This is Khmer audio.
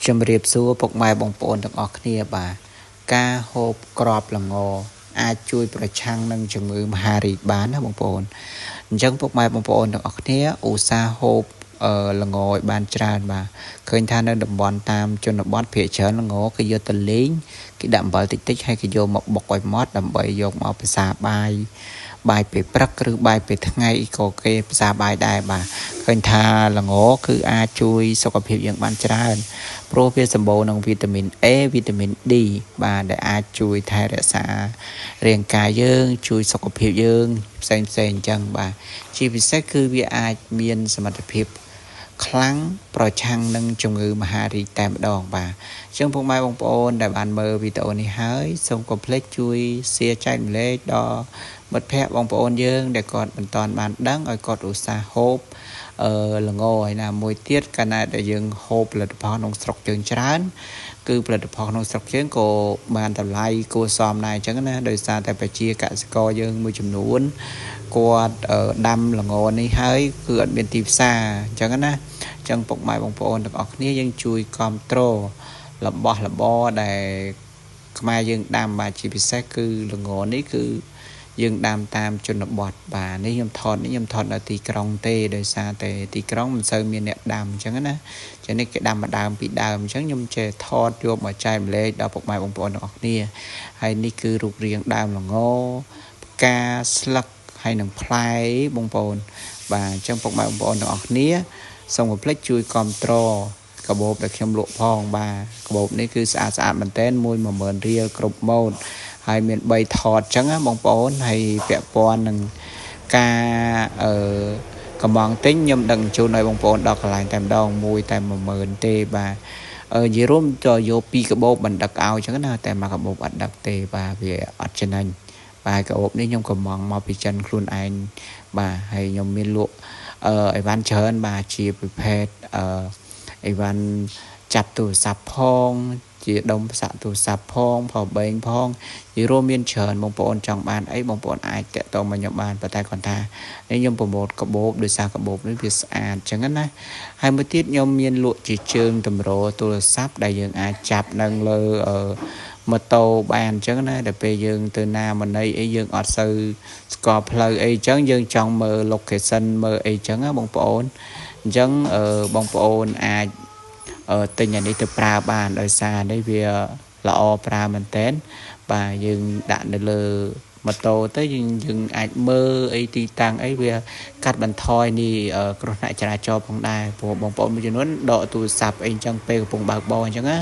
ជម្រាបសួរពុកម៉ែបងប្អូនទាំងអស់គ្នាបាទការហូបក្របល្ងអាចជួយប្រឆាំងនឹងជំងឺមហារីកបានណាបងប្អូនអញ្ចឹងពុកម៉ែបងប្អូនទាំងអស់គ្នាឧស្សាហ៍ហូបល្ងឲ្យបានច្រើនបាទឃើញថានៅតំបន់តាមជនបទភាគច្រើនល្ងគេយកទៅលេងគេដាក់អំបិលតិចហើយគេយកមកបុកឲ្យម៉ត់ដើម្បីយកមកភាសាបាយពេលព្រឹកឬបាយពេលថ្ងៃក៏គេភាសាបាយដែរបាទឃើញថាល្ងគឺអាចជួយសុខភាពយើងបានច្រើនព្រោះវាសម្បូរនឹងវីតាមីន A វីតាមីន D បាទដែលអាចជួយថែរក្សារាងកាយយើងជួយសុខភាពយើងផ្សេងអញ្ចឹងបាទជាពិសេសគឺវាអាចមានសមត្ថភាពខ្លាំងប្រឆាំងនឹងជំងឺមហារីកតែម្ដងបាទអញ្ចឹងពុកម៉ែបងប្អូនដែលបានមើលវីដេអូនេះហើយសូមកុំភ្លេចជួយ share ចែកម្លែកដល់មិត្តភ័ក្តិបងប្អូនយើងដែលគាត់មិនទាន់បានដឹងឲ្យគាត់ឧស្សាហ៍ហូបល្ងហើយណាមួយទៀតកាលណាដែលយើងហូបផលិតផលក្នុងស្រុកយើងច្រើនគឺផលិតផលក្នុងស្រុកយើងក៏បានតម្លៃគួរសមដែរអញ្ចឹងណាដោយសារតែប្រជាកសិករយើងមួយចំនួនគាត់ដាំល្ងនេះហើយគឺអត់មានទីផ្សារអញ្ចឹងណាអញ្ចឹងពុកម៉ែបងប្អូនទាំងអស់គ្នាយើងជួយគាំទ្ររបស់របរដែលខ្មែរយើងដាំបាទជាពិសេសគឺល្ងនេះគឺយើងដាំតាមជនបទបាទនេះខ្ញុំថតនៅទីក្រុងទេដោយសារតែទីក្រុងមិនសូវមានអ្នកដាំអញ្ចឹងណាចឹងនេះគេដាំមកដើមពីដើមអញ្ចឹងខ្ញុំចេះថតយកមកចែកម្លែកដល់ពុកម៉ែបងប្អូនទាំងអស់គ្នាហើយនេះគឺរូបរាងដើមល្ងផ្កាស្លឹកហើយនឹងផ្លែបងប្អូនបាទអញ្ចឹងពុកម៉ែបងប្អូនទាំងអស់គ្នាសូមកុំភ្លេចជួយគាំទ្រកាបូបដែលខ្ញុំលក់ផងបាទកាបូបនេះគឺស្អាតមែនទែន10000រៀលគ្រប់ម៉ូតហើយមាន3ថតអញ្ចឹងណាបងប្អូនហើយពាក់ព័ន្ធនឹងការកំងទិញខ្ញុំដឹងជូនឲ្យបងប្អូនដល់កន្លែងតែម្ដងមួយតែ10000ទេបាទនិយាយរួមទៅយក2កាបូបមិនដឹកឲ្យអញ្ចឹងណាតែមួយកាបូបអត់ដឹកទេបាទវាអត់ចំណេញបាទកាបូបនេះខ្ញុំកំងមកពីចិនខ្លួនឯងបាទហើយខ្ញុំមានលក់អីវ៉ាន់ច្រើនបាទជាប្រភេទអីវ៉ាន់ចាប់ទូរស័ព្ទផងជាដុំផ្សាក់ទូរស័ព្ទផងផបេងផងនិយាយរួមមានច្រើនបងប្អូនចង់បានអីបងប្អូនអាចតាក់ទងមកខ្ញុំបានប៉ុន្តែគាត់ថានេះខ្ញុំប្រម៉ូទកាបូបដោយសារកាបូបនេះវាស្អាតអញ្ចឹងណាហើយមួយទៀតខ្ញុំមានលក់ជាជើងតម្រទូរស័ព្ទដែលយើងអាចចាប់នៅលើម៉ូតូបានអញ្ចឹងណាដល់ពេលយើងទៅណាមណីអីយើងអត់សូវស្គាល់ផ្លូវអីអញ្ចឹងយើងចង់មើល location មើលអីអញ្ចឹងណាបងប្អូនអញ្ចឹងបងប្អូនអាចទិញអានេះទៅប្រើបានដោយសារនេះវាល្អប្រើមែនតើបាទយើងដាក់នៅលើម៉ូតូទៅយើងអាចមើលអីទីតាំងអីវាកាត់បន្ថយនេះគ្រោះថ្នាក់ចរាចរណ៍ផងដែរព្រោះបងប្អូនមួយចំនួនដកទូរស័ព្ទអីអញ្ចឹងពេលកំពុងបើកបរអញ្ចឹងណា